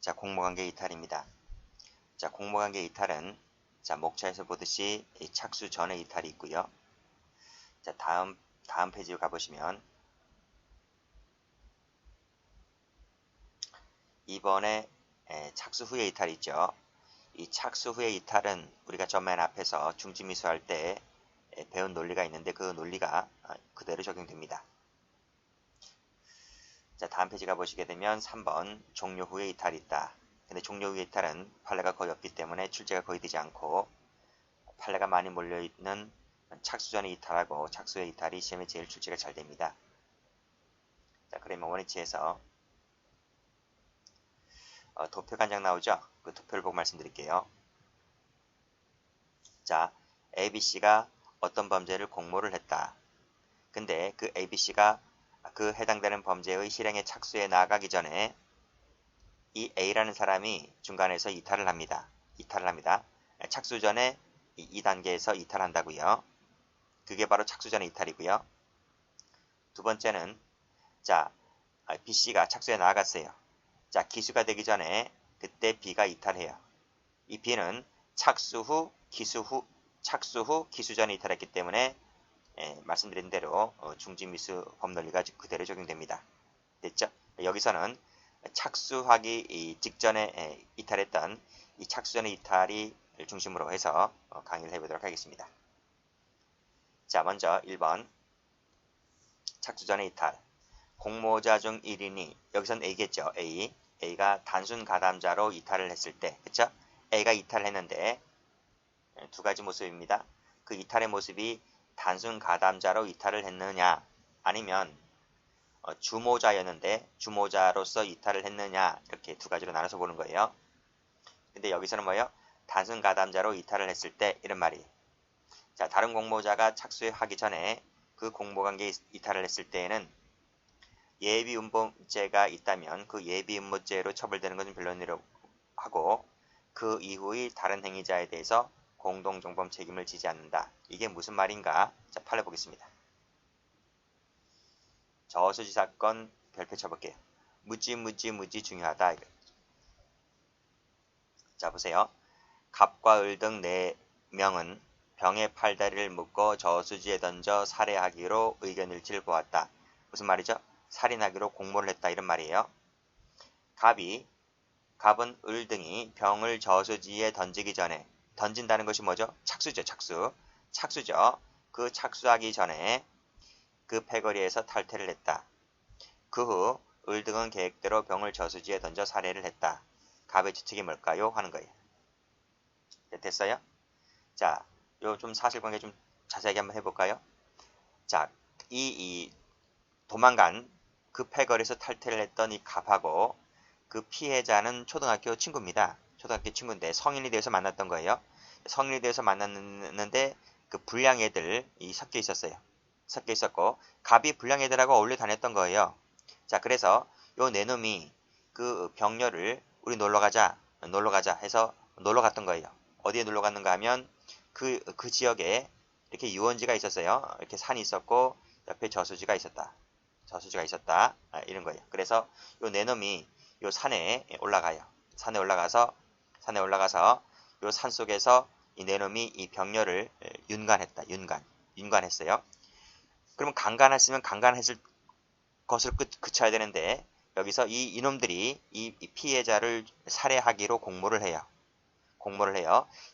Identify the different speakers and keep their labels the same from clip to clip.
Speaker 1: 자, 공모관계 이탈입니다. 자, 공모관계 이탈은 자, 목차에서 보듯이 이 착수 전에 이탈이 있고요. 자, 다음 페이지로 가보시면 이번에 착수 후에 이탈이 있죠. 이 착수 후의 이탈은 우리가 저 맨 앞에서 중지미수할 때 배운 논리가 있는데 그 논리가 그대로 적용됩니다. 자, 다음 페이지 가보시게 되면 3번 종료 후에 이탈이 있다. 근데 종료 후의 이탈은 판례가 거의 없기 때문에 출제가 거의 되지 않고 판례가 많이 몰려있는 착수 전에 이탈하고 착수 후의 이탈이 시험에 제일 출제가 잘 됩니다. 자, 그러면 원위치에서 도표가 한 장 나오죠? 그 도표를 보고 말씀드릴게요. 자, ABC가 어떤 범죄를 공모를 했다. 근데 그 ABC가 그 해당되는 범죄의 실행에 착수해 나가기 전에 이 A라는 사람이 중간에서 이탈을 합니다. 착수 전에 이 단계에서 이탈한다고요. 그게 바로 착수 전의 이탈이고요. 두 번째는 자, B씨가 착수해 나갔어요. 자, 기수가 되기 전에 그때 B가 이탈해요. 이 B는 착수 후 기수 전에 이탈했기 때문에 말씀드린 대로 중지미수 법논리가 그대로 적용됩니다. 됐죠? 여기서는 착수하기 직전에 이탈했던 이 착수 전의 이탈이 중심으로 해서 강의를 해보도록 하겠습니다. 자, 먼저 1번 착수 전의 이탈. 공모자 중 1인이 여기선 A겠죠. A가 단순 가담자로 이탈을 했을 때, 그쵸? A가 이탈을 했는데 두 가지 모습입니다. 그 이탈의 모습이 단순 가담자로 이탈을 했느냐, 아니면 주모자였는데 주모자로서 이탈을 했느냐, 이렇게 두 가지로 나눠서 보는 거예요. 근데 여기서는 뭐예요? 단순 가담자로 이탈을 했을 때 이런 말이. 자, 다른 공모자가 착수하기 전에 그 공모관계에 이탈을 했을 때에는 예비 음모죄가 있다면 그 예비 음모죄로 처벌되는 것은 변론이라고 하고 그 이후의 다른 행위자에 대해서 공동정범 책임을 지지 않는다. 이게 무슨 말인가? 자, 판례 보겠습니다. 저수지 사건 별표 쳐볼게요. 무지 중요하다. 자, 보세요. 갑과 을 등 4명은 병에 팔다리를 묶어 저수지에 던져 살해하기로 의견일치를 보았다. 무슨 말이죠? 살인하기로 공모를 했다 이런 말이에요. 갑은 을 등이 병을 저수지에 던지기 전에, 던진다는 것이 뭐죠? 착수죠. 착수죠. 그 착수하기 전에 그 패거리에서 탈퇴를 했다. 그 후 을 등은 계획대로 병을 저수지에 던져 살해를 했다. 갑의 주책이 뭘까요? 하는 거예요. 네, 됐어요? 자, 요 좀 사실관계 좀 자세하게 한번 해볼까요? 자, 이 도망간 그 패거리에서 탈퇴를 했던 이 갑하고 그 피해자는 초등학교 친구입니다. 초등학교 친구인데 성인이 되어서 만났던 거예요. 성인이 되어서 만났는데 그 불량 애들이 섞여 있었어요. 섞여 있었고 갑이 불량 애들하고 어울려 다녔던 거예요. 자, 그래서 요 네 놈이 그 병녀를 우리 놀러 가자 해서 놀러 갔던 거예요. 어디에 놀러 갔는가 하면 그 지역에 이렇게 유원지가 있었어요. 이렇게 산이 있었고 옆에 저수지가 있었다. 이런 거예요. 그래서 요 네 놈이 요 산에 올라가요. 산에 올라가서 요 산 속에서 이 네 놈이 이 병녀를 윤관했다. 윤관했어요. 그러면 강간했으면 강간했을 것을 그쳐야 되는데 여기서 이 이놈들이 이 피해자를 살해하기로 공모를 해요.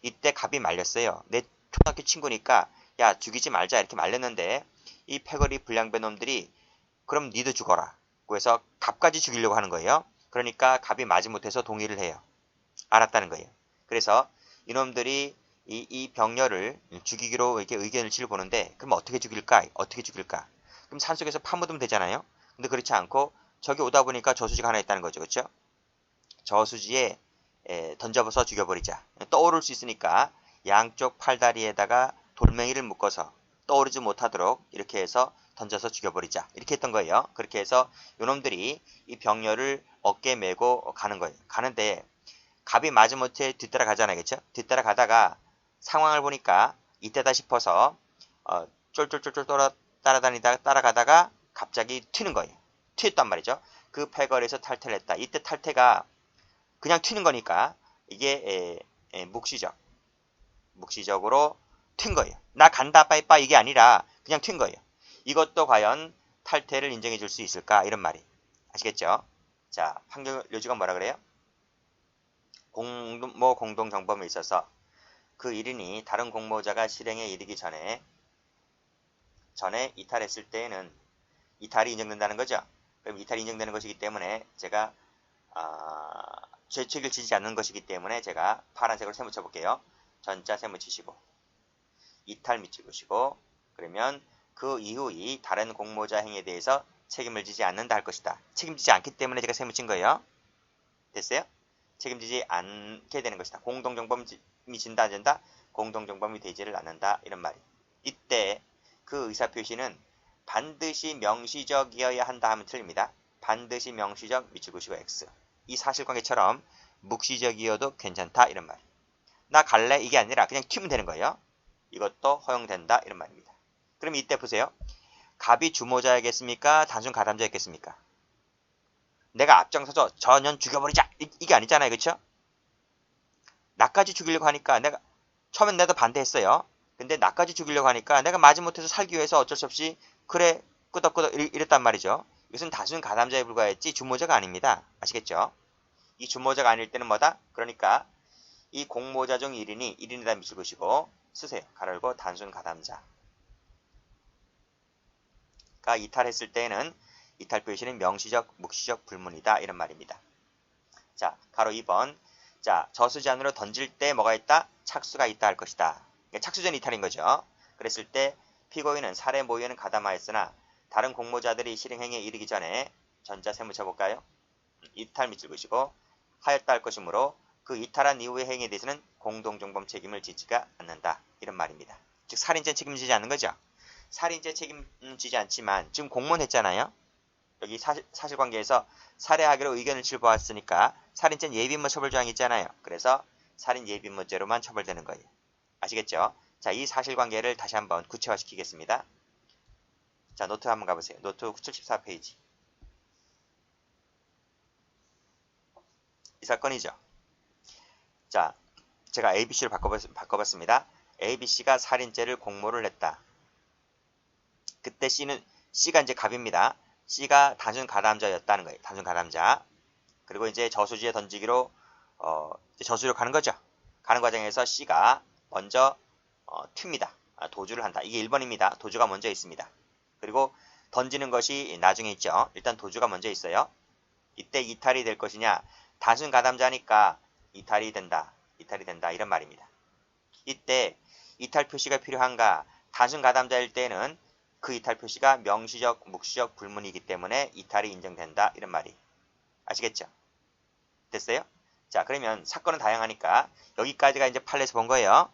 Speaker 1: 이때 갑이 말렸어요. 내 초등학교 친구니까 야 죽이지 말자 이렇게 말렸는데 이 패거리 불량배 놈들이 그럼 니도 죽어라. 그래서 갑까지 죽이려고 하는 거예요. 그러니까 갑이 마지못해서 동의를 해요. 알았다는 거예요. 그래서 이놈들이 이 병녀를 죽이기로 이렇게 의견일치를 보는데 그럼 어떻게 죽일까? 그럼 산속에서 파묻으면 되잖아요. 근데 그렇지 않고 저기 오다 보니까 저수지가 하나 있다는 거죠. 그렇죠? 저수지에 던져서 죽여버리자. 떠오를 수 있으니까 양쪽 팔다리에다가 돌멩이를 묶어서 떠오르지 못하도록 이렇게 해서 던져서 죽여버리자. 이렇게 했던 거예요. 그렇게 해서 요놈들이 이 병녀를 어깨에 메고 가는 거예요. 가는데 갑이 마지못해 뒤따라가잖아요. 그렇죠? 뒤따라가다가 상황을 보니까 이때다 싶어서 쫄쫄쫄쫄 따라가다가 갑자기 튀는 거예요. 튀었단 말이죠. 그 패거리에서 탈퇴를 했다. 이때 탈퇴가 그냥 튀는 거니까 이게 묵시적으로 튄 거예요. 나 간다 빠이빠이 이게 아니라 그냥 튄 거예요. 이것도 과연 탈퇴를 인정해 줄 수 있을까? 이런 말이. 아시겠죠? 자, 판결료지가 뭐라 그래요? 공동정범에 있어서 그 1인이 다른 공모자가 실행에 이르기 전에 이탈했을 때에는 이탈이 인정된다는 거죠. 그럼 이탈이 인정되는 것이기 때문에 제가 죄책을 지지 않는 것이기 때문에 제가 파란색으로 세모 쳐볼게요. 전자 세모 치시고 이탈 밑 찍으시고 그러면 그 이후의 다른 공모자 행위에 대해서 책임을 지지 않는다 할 것이다. 책임지지 않기 때문에 제가 세모 친 거예요. 됐어요? 책임지지 않게 되는 것이다. 공동정범이 진다 안 진다? 공동정범이 되지를 않는다. 이런 말이. 이때 그 의사표시는 반드시 명시적이어야 한다 하면 틀립니다. 반드시 명시적 미치고시고 X. 이 사실관계처럼 묵시적이어도 괜찮다. 이런 말. 나 갈래? 이게 아니라 그냥 튀면 되는 거예요. 이것도 허용된다. 이런 말입니다. 그럼 이때 보세요. 갑이 주모자였겠습니까? 단순 가담자였겠습니까? 내가 앞장서서 전현 죽여버리자 이게 아니잖아요. 그쵸? 나까지 죽이려고 하니까 처음엔 내가 반대했어요. 근데 나까지 죽이려고 하니까 내가 마지못해서 살기 위해서 어쩔 수 없이 그래 끄덕끄덕 이랬단 말이죠. 이것은 단순 가담자에 불과했지 주모자가 아닙니다. 아시겠죠? 이 주모자가 아닐 때는 뭐다? 그러니까 이 공모자 중 1인이다 미칠 것이고 쓰세요. 가로 열고 단순 가담자가 이탈했을 때에는 이탈 표시는 명시적, 묵시적 불문이다. 이런 말입니다. 자, 가로 2번. 자, 저수지안으로 던질 때 뭐가 있다? 착수가 있다 할 것이다. 그러니까 착수전 이탈인 거죠. 그랬을 때 피고인은 살해 모의에는 가담하였으나 다른 공모자들이 실행행위에 이르기 전에 전자 세모 쳐볼까요? 이탈 밑줄 그시고 하였다 할 것이므로 그 이탈한 이후의 행위에 대해서는 공동정범 책임을 지지가 않는다. 이런 말입니다. 즉 살인죄 책임지지 않는 거죠. 살인죄 책임지지 않지만 지금 공모했잖아요. 여기 사실관계에서 살해하기로 의견을 질보았으니까 살인죄는 예비인모 처벌조항이 있잖아요. 그래서 살인 예비인모죄로만 처벌되는 거예요. 아시겠죠? 자, 이 사실관계를 다시 한번 구체화시키겠습니다. 자, 노트 한번 가보세요. 노트 74페이지. 이 사건이죠. 자, 제가 ABC로 바꿔봤습니다. ABC가 살인죄를 공모를 했다. 그때 C가 이제 갑입니다. C가 단순 가담자였다는 거예요. 단순 가담자. 그리고 이제 저수지에 던지기로 저수지로 가는 거죠. 가는 과정에서 C가 먼저 튑니다. 도주를 한다. 이게 1번입니다. 도주가 먼저 있습니다. 그리고 던지는 것이 나중에 있죠. 일단 도주가 먼저 있어요. 이때 이탈이 될 것이냐? 단순 가담자니까 이탈이 된다. 이런 말입니다. 이때 이탈 표시가 필요한가? 단순 가담자일 때는 그 이탈 표시가 명시적, 묵시적 불문이기 때문에 이탈이 인정된다. 이런 말이. 아시겠죠? 됐어요? 자, 그러면 사건은 다양하니까 여기까지가 이제 판례에서 본 거예요.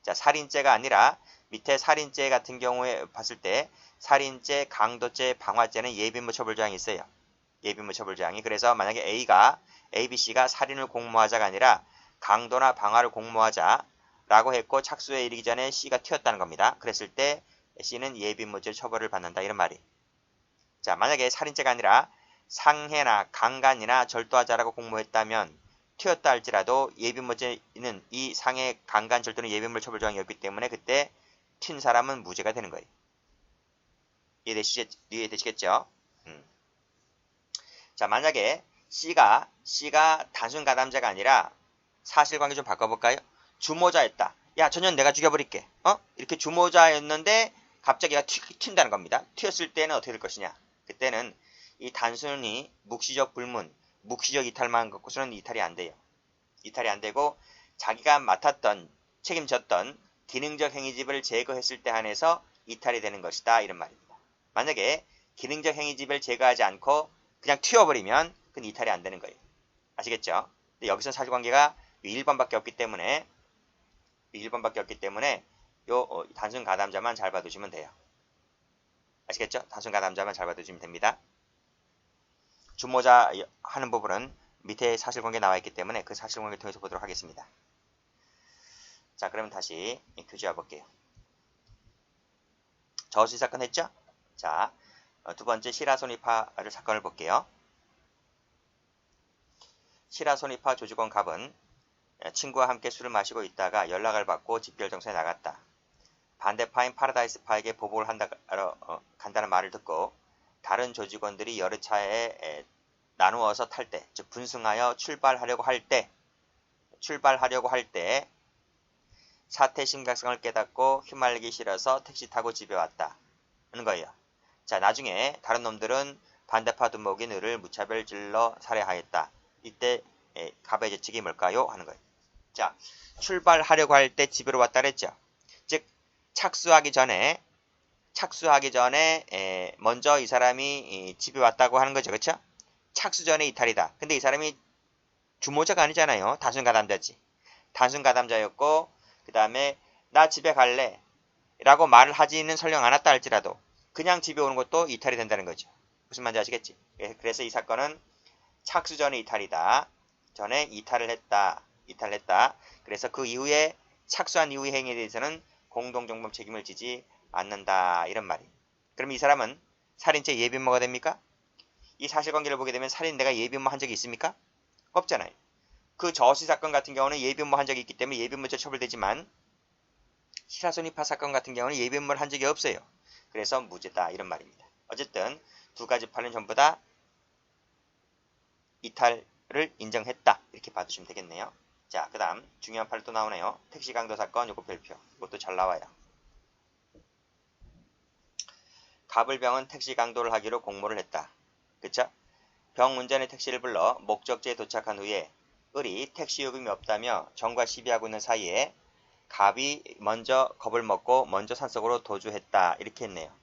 Speaker 1: 자, 살인죄가 아니라 밑에 살인죄 같은 경우에 봤을 때 살인죄, 강도죄, 방화죄는 예비인모 처벌조항이 있어요. 예비인모 처벌조항이. 그래서 만약에 ABC가 살인을 공모하자가 아니라 강도나 방화를 공모하자라고 했고 착수에 이르기 전에 C가 튀었다는 겁니다. 그랬을 때 C는 예비인모죄 처벌을 받는다. 이런 말이. 자, 만약에 살인죄가 아니라 상해나 강간이나 절도하자라고 공모했다면 튀었다 할지라도 예비인모죄는 이 상해, 강간, 절도는 예비인모 처벌조항이 없기 때문에 그때 튄 사람은 무죄가 되는 거예요. 이해되시겠죠? 자, 만약에 C가 단순 가담자가 아니라 사실관계 좀 바꿔볼까요? 주모자였다. 야, 전현 내가 죽여버릴게. 이렇게 주모자였는데 갑자기 튄다는 겁니다. 튀었을 때는 어떻게 될 것이냐? 그때는 이 단순히 묵시적 불문, 묵시적 이탈만 갖고서는 이탈이 안 돼요. 이탈이 안 되고 자기가 맡았던, 책임졌던 기능적 행위집을 제거했을 때 한해서 이탈이 되는 것이다. 이런 말입니다. 만약에 기능적 행위집을 제거하지 않고 그냥 튀어버리면 그건 이탈이 안 되는 거예요. 아시겠죠? 근데 여기서 사실관계가 1번밖에 없기 때문에 요 단순 가담자만 잘 봐두시면 돼요. 아시겠죠? 단순 가담자만 잘 봐두시면 됩니다. 주모자 하는 부분은 밑에 사실관계 나와 있기 때문에 그 사실관계를 통해서 보도록 하겠습니다. 자, 그러면 다시 교재와 볼게요. 저수지 사건 했죠? 자, 두 번째 시라소니파를 사건을 볼게요. 시라소니파 조직원 갑은 친구와 함께 술을 마시고 있다가 연락을 받고 집결정소에 나갔다. 반대파인 파라다이스파에게 보복을 간다는 말을 듣고 다른 조직원들이 여러 차에 나누어서 탈 때, 즉 분승하여 출발하려고 할 때 사태 심각성을 깨닫고 휘말리기 싫어서 택시 타고 집에 왔다 하는 거예요. 자, 나중에 다른 놈들은 반대파 두목인 을을 무차별 질러 살해하였다. 이때 갑의 죄책이 뭘까요? 하는 거예요. 자, 출발하려고 할 때 집으로 왔다 그랬죠. 즉 착수하기 전에 먼저 이 사람이 집에 왔다고 하는 거죠. 그렇죠? 착수 전에 이탈이다. 근데 이 사람이 주모자가 아니잖아요. 단순가담자지. 단순가담자였고 그 다음에 나 집에 갈래 라고 말을 하지는 설령 않았다 할지라도 그냥 집에 오는 것도 이탈이 된다는 거죠. 무슨 말인지 아시겠지? 그래서 이 사건은 착수 전에 이탈이다. 전에 이탈을 했다. 그래서 그 이후에 착수한 이후의 행위에 대해서는 공동정범 책임을 지지 않는다. 이런 말이. 그럼 이 사람은 살인죄 예비인모가 됩니까? 이 사실관계를 보게 되면 살인내가 예비인모 한 적이 있습니까? 없잖아요. 그 저시 사건 같은 경우는 예비인모 한 적이 있기 때문에 예비인모죄 처벌되지만 시라소니파 사건 같은 경우는 예비인모를 한 적이 없어요. 그래서 무죄다. 이런 말입니다. 어쨌든 두 가지 판은 전부 다 이탈을 인정했다. 이렇게 봐주시면 되겠네요. 자, 그 다음 중요한 판이 또 나오네요. 택시 강도 사건 요거 별표. 이것도 잘 나와요. 갑을병은 택시 강도를 하기로 공모를 했다. 그쵸? 병 운전의 택시를 불러 목적지에 도착한 후에 을이 택시 요금이 없다며 정과 시비하고 있는 사이에 갑이 먼저 겁을 먹고 먼저 산속으로 도주했다. 이렇게 했네요.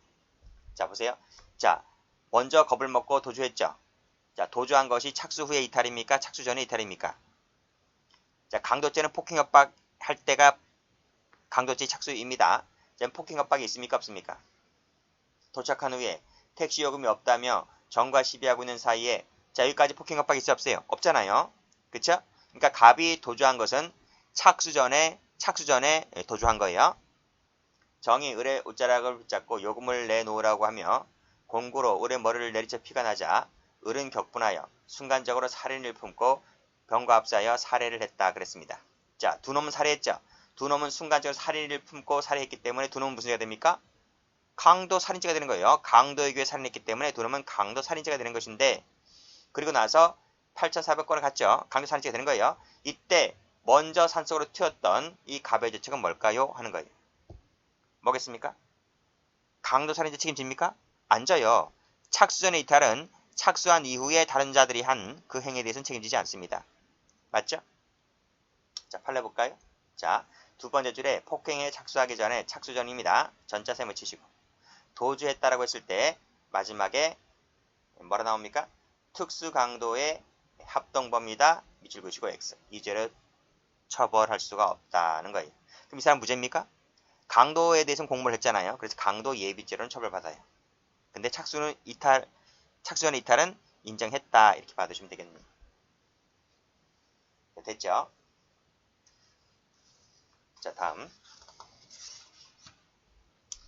Speaker 1: 자, 보세요. 자, 먼저 겁을 먹고 도주했죠. 자, 도주한 것이 착수 후의 이탈입니까? 착수 전의 이탈입니까? 자, 강도죄는 폭행 협박 할 때가 강도죄 착수입니다. 자, 폭행 협박이 있습니까? 없습니까? 도착한 후에 택시 요금이 없다며 정과 시비하고 있는 사이에 자, 여기까지 폭행 협박이 있어 없어요? 없잖아요. 그쵸? 그러니까 갑이 도주한 것은 착수 전에 도주한 거예요. 정이 을의 옷자락을 붙잡고 요금을 내놓으라고 하며 공구로 을의 머리를 내리쳐 피가 나자 을은 격분하여 순간적으로 살인을 품고 병과 합사하여 살해를 했다 그랬습니다. 자, 두 놈은 살해했죠. 두 놈은 순간적으로 살인을 품고 살해했기 때문에 두 놈은 무슨 죄가 됩니까? 강도 살인죄가 되는 거예요. 강도에 의해 살인했기 때문에 두 놈은 강도 살인죄가 되는 것인데 그리고 나서 8,400건을 갔죠. 강도 살인죄가 되는 거예요. 이때 먼저 산속으로 튀었던 이 갑의 죄책은 뭘까요? 하는 거예요. 뭐겠습니까? 강도 살인죄 책임집니까? 안 져요. 착수전의 이탈은 착수한 이후에 다른 자들이 한 그 행위에 대해서는 책임지지 않습니다. 맞죠? 자, 판례 볼까요? 자, 두 번째 줄에 폭행에 착수하기 전에 착수전입니다. 전자 셈을 치시고 도주했다라고 했을 때 마지막에 뭐라 나옵니까? 특수 강도의 합동범위다. 밑줄 그으시고 X. 이 죄를 처벌할 수가 없다는 거예요. 그럼 이 사람 무죄입니까? 강도에 대해서는 공모를 했잖아요. 그래서 강도 예비죄로는 처벌받아요. 근데 착수전의 이탈은 인정했다. 이렇게 받으시면 되겠네요. 됐죠? 자, 다음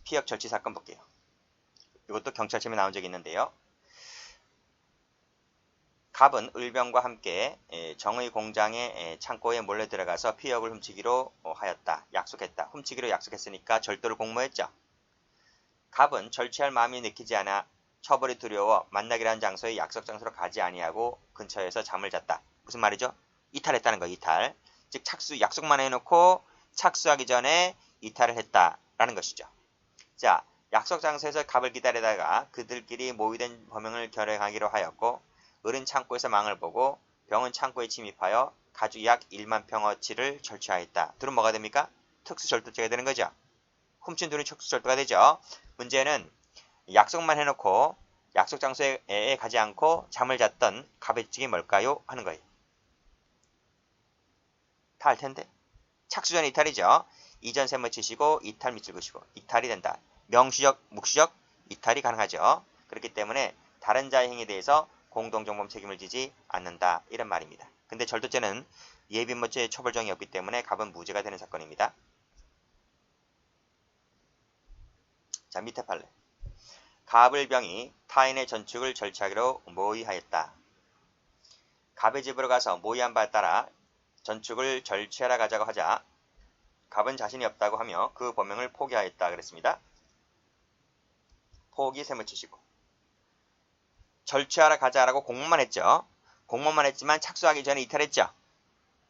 Speaker 1: 피역 절취 사건 볼게요. 이것도 경찰청에 나온 적이 있는데요. 갑은 을병과 함께 정의 공장의 창고에 몰래 들어가서 피역을 훔치기로 하였다. 약속했다. 훔치기로 약속했으니까 절도를 공모했죠. 갑은 절취할 마음이 내키지 않아 처벌이 두려워 만나기로 한 장소에 약속 장소로 가지 아니하고 근처에서 잠을 잤다. 무슨 말이죠? 이탈했다는 거, 이탈. 즉 약속만 해놓고 착수하기 전에 이탈을 했다라는 것이죠. 자, 약속 장소에서 갑을 기다리다가 그들끼리 모의된 범행을 결행하기로 하였고 을은 창고에서 망을 보고 병은 창고에 침입하여 가죽 약 1만 평어치를 절취하였다. 둘은 뭐가 됩니까? 특수절도죄가 되는 거죠. 훔친 둘은 특수절도가 되죠. 문제는 약속만 해놓고 약속 장소에 가지 않고 잠을 잤던 갑의 죄책이 뭘까요? 하는 거예요. 다 알 텐데. 착수전 이탈이죠. 이전 셈을 치시고 이탈 밑줄 그시고 이탈이 된다. 명시적, 묵시적 이탈이 가능하죠. 그렇기 때문에 다른 자의 행위에 대해서 공동정범 책임을 지지 않는다. 이런 말입니다. 근데 절도죄는 예비인모죄 처벌정이 없기 때문에 갑은 무죄가 되는 사건입니다. 자, 밑에 판례. 갑을병이 타인의 전축을 절취하기로 모의하였다. 갑의 집으로 가서 모의한 바에 따라 전축을 절취하러 가자고 하자 갑은 자신이 없다고 하며 그 범행을 포기하였다 그랬습니다. 포기 셈을 치시고 절취하러 가자라고 공문만 했죠. 공문만 했지만 착수하기 전에 이탈했죠.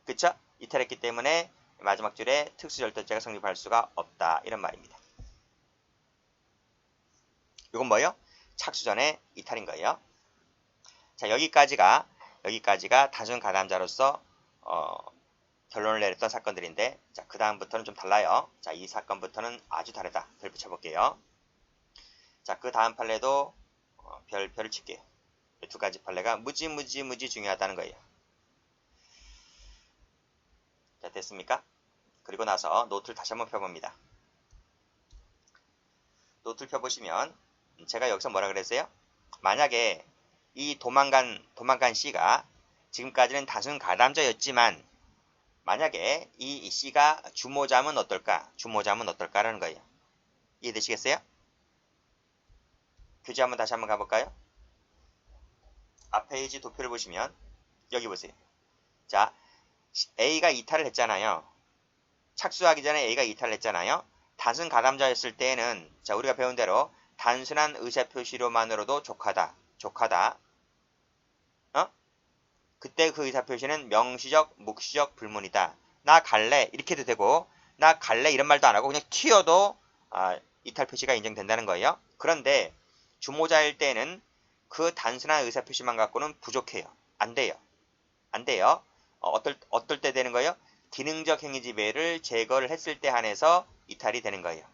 Speaker 1: 그쵸? 이탈했기 때문에 마지막 줄에 특수절도죄가 성립할 수가 없다. 이런 말입니다. 이건 뭐예요? 착수 전에 이탈인 거예요. 자, 여기까지가 단순 가담자로서 결론을 내렸던 사건들인데, 자, 그 다음부터는 좀 달라요. 자, 이 사건부터는 아주 다르다. 별 붙여볼게요. 자, 그 다음 판례도 별을 칠게요. 이 두 가지 판례가 무지 중요하다는 거예요. 자, 됐습니까? 그리고 나서 노트를 다시 한번 펴봅니다. 노트를 펴보시면 제가 여기서 뭐라 그랬어요? 만약에 이 도망간 C가 지금까지는 단순 가담자였지만 만약에 이 C가 주모자면 어떨까? 주모자면 어떨까라는 거예요. 이해되시겠어요? 교재 한번 다시 한번 가볼까요? 앞 페이지 도표를 보시면 여기 보세요. 자, A가 이탈을 했잖아요. 착수하기 전에 A가 이탈을 했잖아요. 단순 가담자였을 때에는 자, 우리가 배운 대로 단순한 의사표시로만으로도 족하다. 그때 그 의사표시는 명시적, 묵시적 불문이다. 나 갈래 이렇게 해도 되고 나 갈래 이런 말도 안 하고 그냥 튀어도 이탈 표시가 인정된다는 거예요. 그런데 주모자일 때는 그 단순한 의사표시만 갖고는 부족해요. 안 돼요. 어떨 때 되는 거예요? 기능적 행위 지배를 제거를 했을 때 한해서 이탈이 되는 거예요.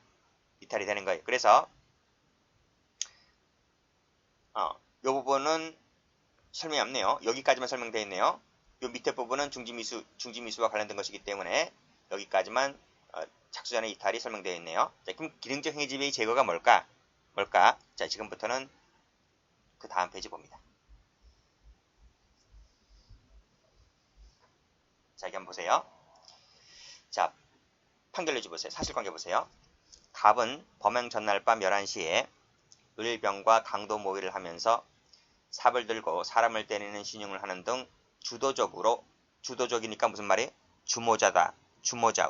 Speaker 1: 그래서 이 부분은 설명이 없네요. 여기까지만 설명되어 있네요. 이 밑에 부분은 중지미수와 관련된 것이기 때문에 여기까지만 착수 전의 이탈이 설명되어 있네요. 자, 그럼 기능적 행위 지배의 제거가 뭘까? 자, 지금부터는 그 다음 페이지 봅니다. 자, 여기 한번 보세요. 자, 판결 보세요. 사실관계 보세요. 갑은 범행 전날 밤 11시에 을병과 강도 모의를 하면서 삽을 들고 사람을 때리는 신용을 하는 등 주도적이니까 무슨 말이에요? 주모자,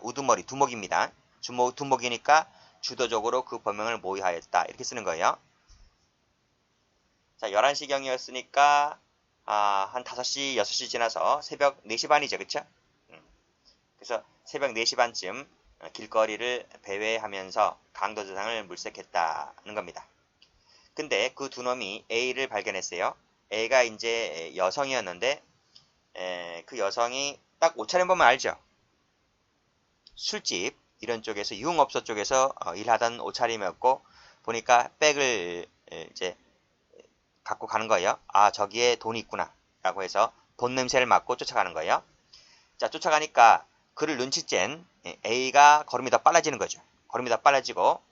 Speaker 1: 우두머리, 두목입니다. 두목이니까 주도적으로 그 범행을 모의하였다. 이렇게 쓰는 거예요. 자, 11시경이었으니까 한 5시, 6시 지나서 새벽 4시 반이죠. 그쵸? 그래서 새벽 4시 반쯤 길거리를 배회하면서 강도대상을 물색했다는 겁니다. 근데 그 두 놈이 A를 발견했어요. A가 이제 여성이었는데 그 여성이 딱 옷차림 보면 알죠. 술집 이런 쪽에서 유흥업소 쪽에서 일하던 옷차림이었고 보니까 백을 이제 갖고 가는 거예요. 아, 저기에 돈이 있구나 라고 해서 돈 냄새를 맡고 쫓아가는 거예요. 자, 쫓아가니까 그를 눈치챈 A가 걸음이 더 빨라지는 거죠. 걸음이 더 빨라지고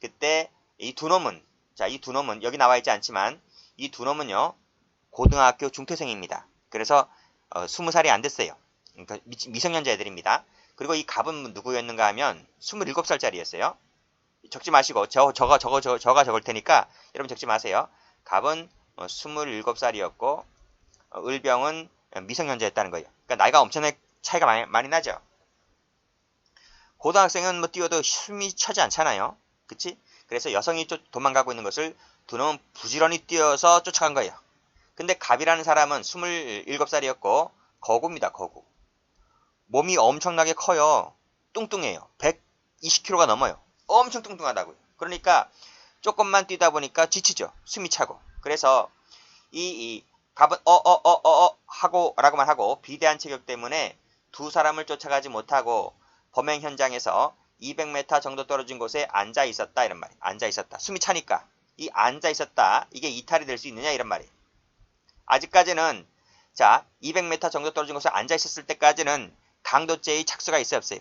Speaker 1: 그때 이 두 놈은 여기 나와 있지 않지만 이 두 놈은요 고등학교 중퇴생입니다. 그래서 20살이 안 됐어요. 그러니까 미성년자 애들입니다. 그리고 이 갑은 누구였는가 하면 27살짜리였어요. 적지 마시고 저가 적을 테니까 여러분 적지 마세요. 갑은 27살이었고 을병은 미성년자였다는 거예요. 그러니까 나이가 엄청나게 차이가 많이 나죠. 고등학생은 뭐 뛰어도 숨이 차지 않잖아요. 그치? 그래서 여성이 도망가고 있는 것을 두 놈은 부지런히 뛰어서 쫓아간 거예요. 근데 갑이라는 사람은 27살이었고 거구입니다. 거구. 몸이 엄청나게 커요. 뚱뚱해요. 120kg가 넘어요. 엄청 뚱뚱하다고요. 그러니까 조금만 뛰다 보니까 지치죠. 숨이 차고. 그래서 이 갑은 라고만 하고 비대한 체격 때문에 두 사람을 쫓아가지 못하고 범행 현장에서 200m 정도 떨어진 곳에 앉아 있었다 이런 말이에요. 앉아 있었다. 숨이 차니까 이 앉아 있었다. 이게 이탈이 될 수 있느냐 이런 말이에요. 아직까지는 자 200m 정도 떨어진 곳에 앉아 있었을 때까지는 강도죄의 착수가 있어요 없어요?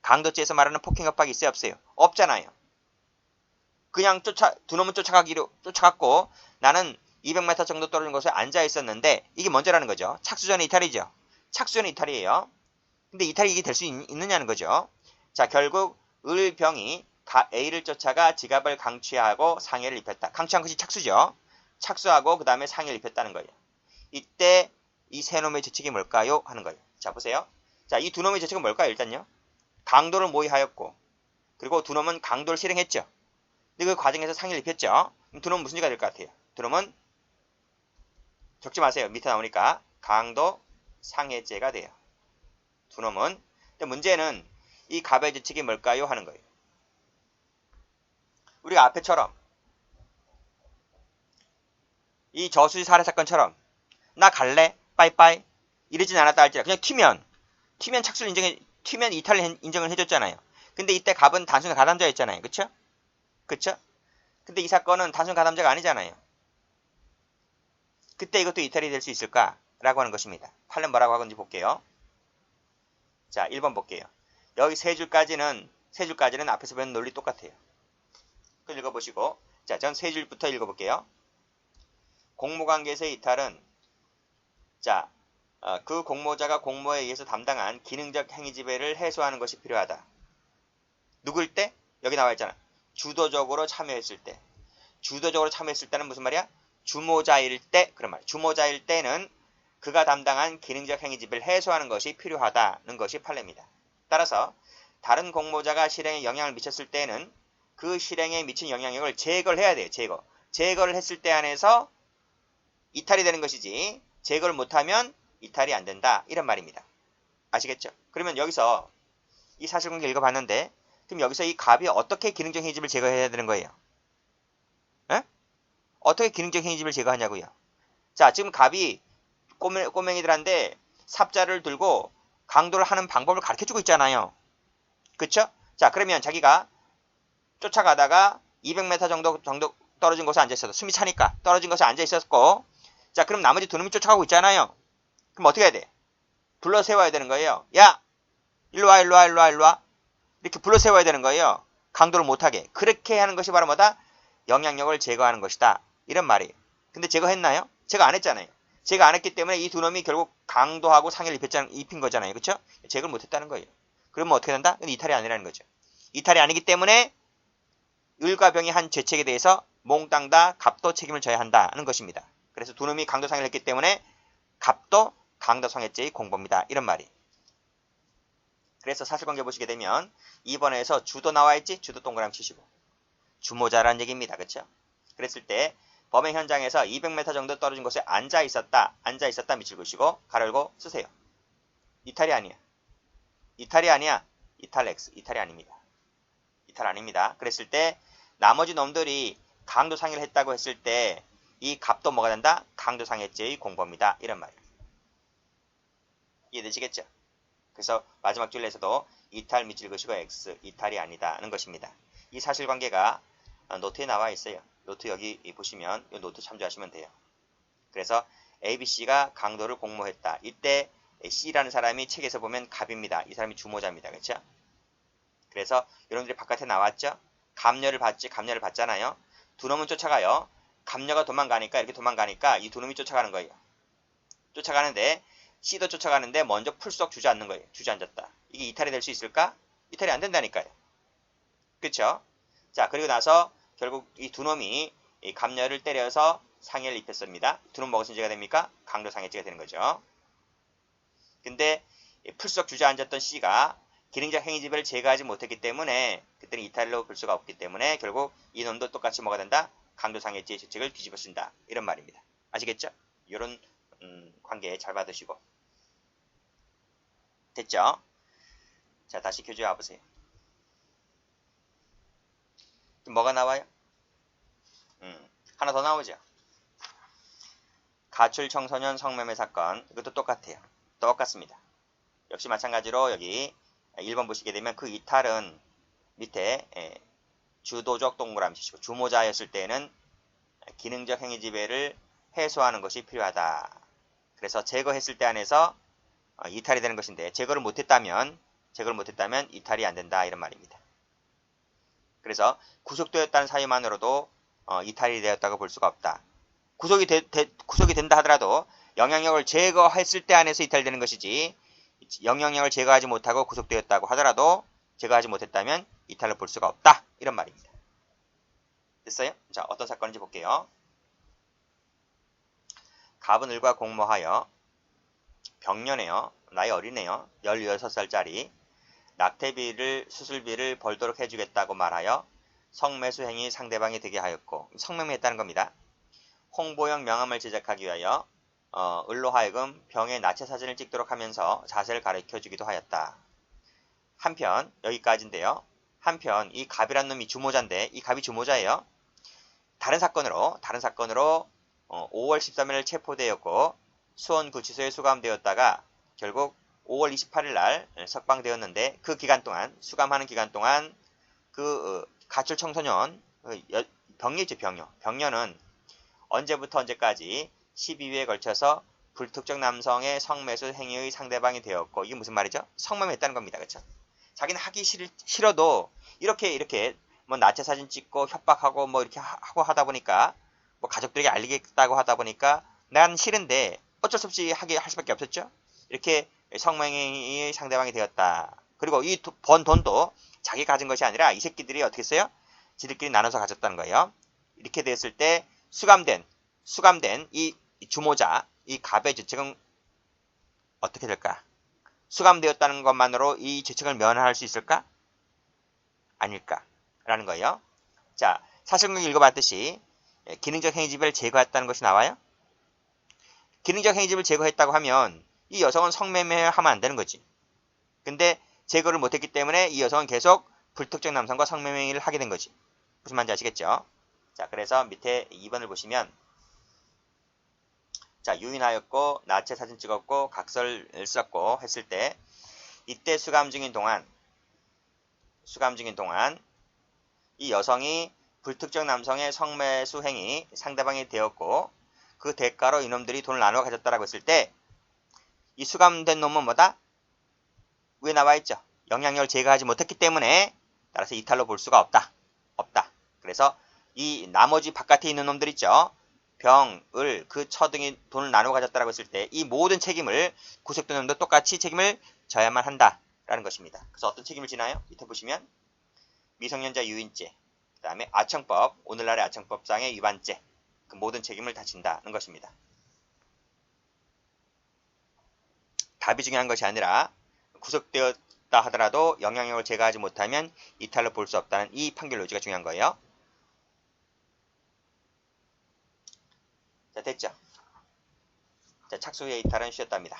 Speaker 1: 강도죄에서 말하는 폭행 협박이 있어요 없어요? 없잖아요. 그냥 두 놈은 쫓아갔고 나는 200m 정도 떨어진 곳에 앉아 있었는데 이게 먼저라는 거죠. 착수 전에 이탈이죠. 착수 전에 이탈이에요. 근데 이탈이 이게 될 수 있느냐는 거죠. 자, 결국 을병이 A를 쫓아가 지갑을 강취하고 상해를 입혔다. 강취한 것이 착수죠. 착수하고 그 다음에 상해를 입혔다는 거예요. 이때 이 세 놈의 죄책이 뭘까요? 하는 거예요. 자, 보세요. 자, 이 두 놈의 죄책은 뭘까요? 일단요. 강도를 모의하였고, 그리고 두 놈은 강도를 실행했죠. 근데 그 과정에서 상해를 입혔죠. 그럼 두 놈은 무슨 죄가 될 것 같아요? 두 놈은 적지 마세요. 밑에 나오니까 강도 상해죄가 돼요. 두 놈은. 근데 문제는 이 갑의 죄책이 뭘까요? 하는 거예요. 우리가 앞에처럼 이 저수지 살해 사건처럼 나 갈래? 빠이빠이 이러진 않았다 할지라 그냥 튀면 착수를 튀면 이탈을 인정을 해줬잖아요. 근데 이때 갑은 단순 가담자였잖아요. 그쵸? 그쵸? 근데 이 사건은 단순 가담자가 아니잖아요. 그때 이것도 이탈이 될 수 있을까라고 하는 것입니다. 판례 뭐라고 하는지 볼게요. 자, 1번 볼게요. 여기 세 줄까지는 앞에서 배운 논리 똑같아요. 그걸 읽어보시고, 자, 전 세 줄부터 읽어볼게요. 공모관계에서의 이탈은, 자, 그 공모자가 공모에 의해서 담당한 기능적 행위지배를 해소하는 것이 필요하다. 누구일 때? 여기 나와 있잖아. 주도적으로 참여했을 때. 주도적으로 참여했을 때는 무슨 말이야? 주모자일 때, 그런 말. 주모자일 때는 그가 담당한 기능적 행위지배를 해소하는 것이 필요하다는 것이 판례입니다. 따라서 다른 공모자가 실행에 영향을 미쳤을 때는 그 실행에 미친 영향력을 제거를 해야 돼요. 제거를 했을 때 안에서 이탈이 되는 것이지 제거를 못하면 이탈이 안 된다. 이런 말입니다. 아시겠죠? 그러면 여기서 이 사실관계 읽어봤는데 그럼 여기서 이 갑이 어떻게 기능적 행위집을 제거해야 되는 거예요? 에? 어떻게 기능적 행위집을 제거하냐고요? 자, 지금 갑이 꼬맹이들한테 삽자를 들고 강도를 하는 방법을 가르쳐주고 있잖아요. 그쵸? 자, 그러면 자기가 쫓아가다가 200m 정도 떨어진 곳에 앉아있어도 숨이 차니까 떨어진 곳에 앉아있었고 자, 그럼 나머지 두 놈이 쫓아가고 있잖아요. 그럼 어떻게 해야 돼? 불러 세워야 되는 거예요. 야! 일로와. 이렇게 불러 세워야 되는 거예요. 강도를 못하게. 그렇게 하는 것이 바로 뭐다? 영향력을 제거하는 것이다. 이런 말이에요. 근데 제거했나요? 제거 안 했잖아요. 제거 안 했기 때문에 이 두 놈이 결국 강도하고 상해를 입힌 거잖아요. 그쵸? 제거를 못했다는 거예요. 그러면 어떻게 된다? 근데 이탈이 아니라는 거죠. 이탈이 아니기 때문에 을과 병이 한 죄책에 대해서 몽땅 다 갑도 책임을 져야 한다는 것입니다. 그래서 두 놈이 강도 상해를 했기 때문에 갑도 강도 상해죄의 공범이다. 이런 말이. 그래서 사실관계 보시게 되면 2번에서 주도 나와있지? 주도 동그라미 치시고. 주모자라는 얘기입니다. 그쵸? 그랬을 때 범행 현장에서 200m 정도 떨어진 곳에 앉아있었다 밑줄 그으시고 가로 열고 쓰세요. 이탈이 아니야. 이탈 X. 이탈이 아닙니다. 이탈 아닙니다. 그랬을 때 나머지 놈들이 강도 상해를 했다고 했을 때 이 갑도 뭐가 된다? 강도 상해죄의 공범이다. 이런 말이에요. 이해되시겠죠? 그래서 마지막 줄에서도 이탈 밑줄 그으시고 X. 이탈이 아니다는 것입니다. 이 사실관계가 노트에 나와 있어요. 노트 여기 보시면 이 노트 참조하시면 돼요. 그래서 ABC가 강도를 공모했다. 이때 C라는 사람이 책에서 보면 갑입니다. 이 사람이 주모자입니다. 그렇죠? 그래서 여러분들이 바깥에 나왔죠? 갑녀를 봤잖아요. 두 놈은 쫓아가요. 갑녀가 이렇게 도망가니까 이 두 놈이 쫓아가는 거예요. 쫓아가는데 C도 쫓아가는데 먼저 풀썩 주저앉는 거예요. 주저앉았다. 이게 이탈이 될 수 있을까? 이탈이 안 된다니까요. 그쵸? 자, 그리고 나서 결국 이 두 놈이 이 갑녀를 때려서 상해를 입혔습니다. 두 놈 먹었으니 죄가 됩니까? 강도 상해죄가 되는 거죠. 근데 풀썩 주저앉았던 C가 기능적 행위지배를 제거하지 못했기 때문에 그때는 이탈로 볼 수가 없기 때문에 결국 이 놈도 똑같이 뭐가 된다? 강도 상해죄의 죄책을 뒤집어 쓴다. 이런 말입니다. 아시겠죠? 이런 관계 잘 받으시고. 됐죠? 자, 다시 교재 와보세요. 뭐가 나와요? 하나 더 나오죠. 가출 청소년 성매매 사건. 이것도 똑같아요. 똑같습니다. 역시 마찬가지로 여기 1번 보시게 되면 그 이탈은 밑에 주도적 동그라미 치시고 주모자였을 때는 기능적 행위 지배를 해소하는 것이 필요하다. 그래서 제거했을 때 안에서 이탈이 되는 것인데 제거를 못했다면 이탈이 안 된다. 이런 말입니다. 그래서 구속되었다는 사유만으로도 이탈이 되었다고 볼 수가 없다. 구속이 된다 하더라도 영향력을 제거했을 때 안에서 이탈되는 것이지 영향력을 제거하지 못하고 구속되었다고 하더라도 제거하지 못했다면 이탈로 볼 수가 없다. 이런 말입니다. 됐어요? 자, 어떤 사건인지 볼게요. 갑은 을과 공모하여 병녀네요. 나이 어리네요. 16살짜리. 낙태비를 수술비를 벌도록 해주겠다고 말하여 성매수 행위 상대방이 되게 하였고 성매매했다는 겁니다. 홍보용 명함을 제작하기 위하여 을로 하여금 병의 나체 사진을 찍도록 하면서 자세를 가르쳐주기도 하였다. 한편 여기까지인데요. 한편 이 갑이란 놈이 주모자인데 이 갑이 주모자예요. 다른 사건으로 5월 13일 체포되었고 수원구치소에 수감되었다가 결국 5월 28일 날 석방되었는데 그 기간 동안 수감하는 기간 동안 그 가출 청소년 병녀죠. 병녀는 언제부터 언제까지 12회에 걸쳐서 불특정 남성의 성매수 행위의 상대방이 되었고 이게 무슨 말이죠? 성매매했다는 겁니다. 그렇죠? 자기는 하기 싫어도 이렇게 뭐 나체 사진 찍고 협박하고 뭐 이렇게 하고 하다 보니까 뭐 가족들에게 알리겠다고 하다 보니까 난 싫은데 어쩔 수 없이 할 수밖에 없었죠. 이렇게 성매매의 상대방이 되었다. 그리고 이 번 돈도 자기 가진 것이 아니라 이 새끼들이 어떻게 했어요? 지들끼리 나눠서 가졌다는 거예요. 이렇게 됐을 때 수감된 이 주모자, 이 갑의 죄책은 어떻게 될까? 수감되었다는 것만으로 이 죄책을 면할 수 있을까? 아닐까? 라는 거예요. 자, 사실관계 읽어봤듯이 기능적 행위집을 제거했다는 것이 나와요. 기능적 행위집을 제거했다고 하면 이 여성은 성매매하면 안 되는 거지. 근데 제거를 못했기 때문에 이 여성은 계속 불특정 남성과 성매매를 하게 된 거지. 무슨 말인지 아시겠죠? 자, 그래서 밑에 2번을 보시면 자, 유인하였고 나체 사진 찍었고 각서를 썼고 했을 때 이때 수감 중인 동안 이 여성이 불특정 남성의 성매수 행위 상대방이 되었고 그 대가로 이놈들이 돈을 나눠 가졌다라고 했을 때 이 수감된 놈은 뭐다? 위에 나와 있죠. 영향력을 제거하지 못했기 때문에 따라서 이탈로 볼 수가 없다. 그래서 이 나머지 바깥에 있는 놈들 있죠. 병, 을, 그 처 등이 돈을 나눠 가졌다라고 했을 때 이 모든 책임을 구속된 놈도 똑같이 책임을 져야만 한다라는 것입니다. 그래서 어떤 책임을 지나요? 밑에 보시면 미성년자 유인죄, 그 다음에 아청법, 오늘날의 아청법상의 위반죄, 그 모든 책임을 다 진다는 것입니다. 답이 중요한 것이 아니라 구속되었다 하더라도 영향력을 제거하지 못하면 이탈로 볼 수 없다는 이 판결 요지가 중요한 거예요. 자, 됐죠? 자, 착수의 이탈은 쉬었답니다.